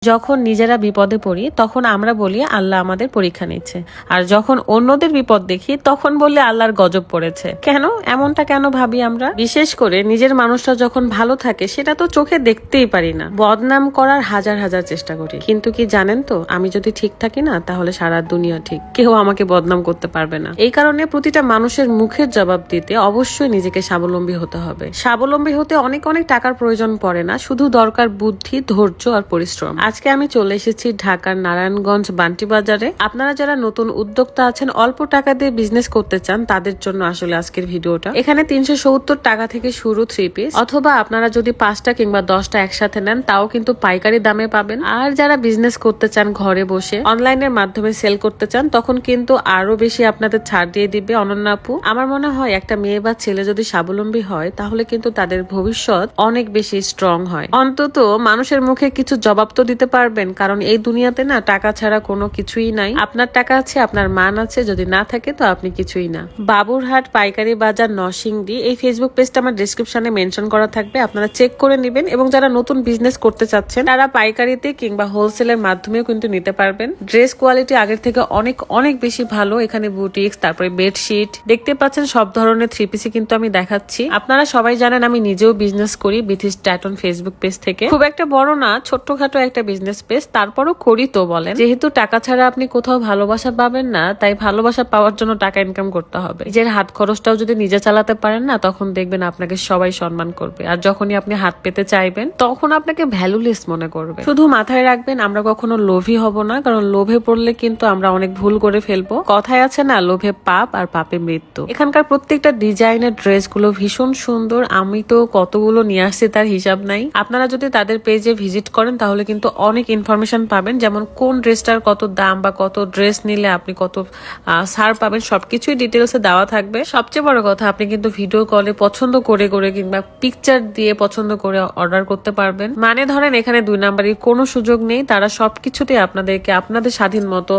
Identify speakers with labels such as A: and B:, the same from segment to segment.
A: যখন নিজেরা বিপদে পড়ি তখন আমরা বলি আল্লাহ আমাদের পরীক্ষা নিচ্ছে, আর যখন অন্যদের বিপদ দেখি তখন বললে আল্লাহর গজব পড়েছে। কেন এমনটা কেন ভাবি আমরা? বিশেষ করে নিজের মানুষটা যখন ভালো থাকে সেটা তো চোখে দেখতেই পারি না, বদনাম করার হাজার হাজার চেষ্টা করি। কিন্তু কি জানেন তো, আমি যদি ঠিক থাকি না তাহলে সারা দুনিয়া ঠিক, কেউ আমাকে বদনাম করতে পারবে না। এই কারণে প্রতিটা মানুষের মুখের জবাব দিতে অবশ্যই নিজেকে স্বাবলম্বী হতে হবে। স্বাবলম্বী হতে অনেক অনেক টাকার প্রয়োজন পড়ে না, শুধু দরকার বুদ্ধি, ধৈর্য আর পরিশ্রম। আজকে আমি চলে এসেছি ঢাকার নারায়ণগঞ্জ বান্টি বাজারে। আপনারা যারা নতুন উদ্যোক্তা আছেন, অল্প টাকা দিয়ে বিজনেস করতে চান, তাদের জন্য আসলে আজকের ভিডিওটা। এখানে 370 টাকা থেকে শুরু 3 পিস, অথবা আপনারা যদি 5টা কিংবা 10টা একসাথে নেন তাও কিন্তু পাইকারি দামে পাবেন। আর যারা বিজনেস করতে চান ঘরে বসে, অনলাইনের মাধ্যমে সেল করতে চান, তখন কিন্তু আরো বেশি আপনাদের ছাড় দিয়ে দিবে অনন্যা আপু। আমার মনে হয় একটা মেয়ে বা ছেলে যদি স্বাবলম্বী হয় তাহলে কিন্তু তাদের ভবিষ্যৎ অনেক বেশি স্ট্রং হয়। অন্তত মানুষের মুখে কিছু জবাব তো দিতে পারবেন, কারণ এই দুনিয়াতে না টাকা ছাড়া কোনো কিছুই নাই। আপনার টাকা আছে, আপনার মান আছে, যদি না থাকে তো আপনি কিছুই না। বাবুরহাট পাইকারি বাজার নরসিংদী, এই ফেসবুক পেজটা আমার ডেসক্রিপশনে মেনশন করা থাকবে, আপনারা চেক করে নেবেন। এবং যারা নতুন বিজনেস করতে চাচ্ছেন তারা পাইকারিতে কিংবা হোলসেলের মাধ্যমেও কিন্তু নিতে পারবেন। ড্রেস কোয়ালিটি আগের থেকে অনেক অনেক বেশি ভালো। এখানে বুটিক্স, তারপরে বেডশিট দেখতে পাচ্ছেন, সব ধরনের 3 পিসই কিন্তু আমি দেখাচ্ছি। আপনারা সবাই জানেন আমি নিজেও বিজনেস করি বিথিস ট্যাটন ফেসবুক পেজ থেকে। খুব একটা বড় না, ছোট্টখাটো একটা বিজনেস পেজ, তারপরও করি তো বলেন। যেহেতু টাকা ছাড়া আপনি কোথাও ভালোবাসা পাবেন না, তাই ভালোবাসা পাওয়ার জন্য টাকা ইনকাম করতে হবে। নিজের হাত খরচটাও যদি নিজে চালাতে পারেন না, তখন দেখবেন আপনাকে সবাই সম্মান করবে। আর যখনই আপনি হাত পেতে চাইবেন তখন আপনাকে ভ্যালুলেস মনে করবে। শুধু মাথায় রাখবেন, আমরা কখনো লোভী হব না, কারণ লোভে পড়লে কিন্তু আমরা অনেক ভুল করে ফেলবো। কথায় আছে না, লোভে পাপ আর পাপে মৃত্যু। এখানকার প্রত্যেকটা ডিজাইনের ড্রেস গুলো ভীষণ সুন্দর। আমি তো কতগুলো নিয়ে আসছি তার হিসাব নাই। আপনারা যদি তাদের পেজে ভিজিট করেন তাহলে কিন্তু অনেক ইনফরমেশন পাবেন, যেমন কোন ড্রেসটার কত দাম বা কত ড্রেস নিলে আপনি কত ছাড় পাবেন, সবকিছুই ডিটেলসে দেওয়া থাকবে। সবচেয়ে বড় কথা, আপনি কিন্তু ভিডিও কলে পছন্দ করে করে কিংবা পিকচার দিয়ে পছন্দ করে অর্ডার করতে পারবেন। মানে ধরেন এখানে 2 নাম্বারের কোনো সুযোগ নেই, তারা সবকিছুতে আপনাদেরকে আপনাদের স্বাধীন মতো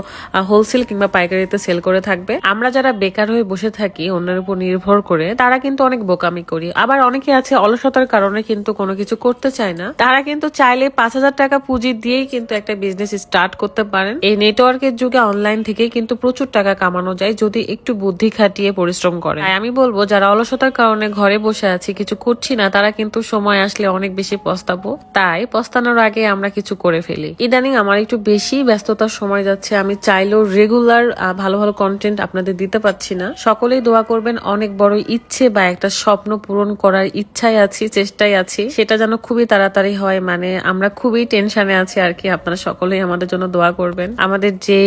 A: হোলসেল কিংবা পাইকারিতে সেল করে থাকবে। আমরা যারা বেকার হয়ে বসে থাকি অন্যের উপর নির্ভর করে, তারা কিন্তু অনেক বোকামি করি। আবার অনেকে আছে অলসতার কারণে কিন্তু কোনো কিছু করতে চায় না, তারা কিন্তু চাইলে 5,000 টাকা পুঁজি দিয়েই কিন্তু একটা বিজনেস স্টার্ট করতে পারেন। এই নেটওয়ার্কের যুগে অনলাইন থেকেই কিন্তু প্রচুর টাকা কামানো যায় যদি একটু বুদ্ধি খাটিয়ে পরিশ্রম করে। আমি বলবো যারা অলসতার কারণে ঘরে বসে আছি, কিছু করছি না, তারা কিন্তু সময় আসলে অনেক বেশি পস্তাবো। তাই পস্তানোর আগে আমরা কিছু করে ফেলি। ইদানিং আমার একটু বেশি ব্যস্ততার সময় যাচ্ছে, আমি চাইলেও রেগুলার ভালো ভালো কন্টেন্ট আপনাদের দিতে পারছি না। সকলেই দোয়া করবেন, অনেক বড় ইচ্ছে বা একটা স্বপ্ন পূরণ করার ইচ্ছায় আছি, চেষ্টায় আছি, সেটা যেন খুবই তাড়াতাড়ি হয়। মানে আমরা খুবই টেনশনে আছি আর কি। আপনারা সকলেই আমাদের জন্য দোয়া করবেন, আমাদের যে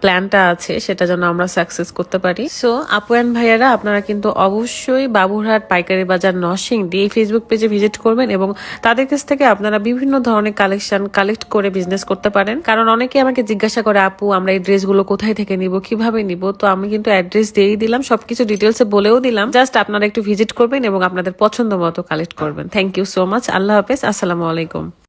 A: প্ল্যানটা আছে সেটা যেন আমরা সাকসেস করতে পারি। সো আপু এন্ড ভাইয়ারা, আপনারা কিন্তু অবশ্যই বাবুরহাট পাইকারি বাজার নরসিংদী এই ফেসবুক পেজে ভিজিট করবেন এবং তাদের কাছ থেকে আপনারা বিভিন্ন ধরনের কালেকশন কালেক্ট করে বিজনেস করতে পারেন। কারণ অনেকে আমাকে জিজ্ঞাসা করে, আপু আমরা এই ড্রেসগুলো কোথায় থেকে নিব, কিভাবে নিব? তো আমি কিন্তু অ্যাড্রেস দিয়েই দিলাম, সবকিছু ডিটেলসে বলেও দিলাম। জাস্ট আপনারা একটু ভিজিট করবেন এবং আপনাদের পছন্দ মতো কালেক্ট করবেন। Thank you so much. আল্লাহ হাফেজ। আসসালামু আলাইকুম।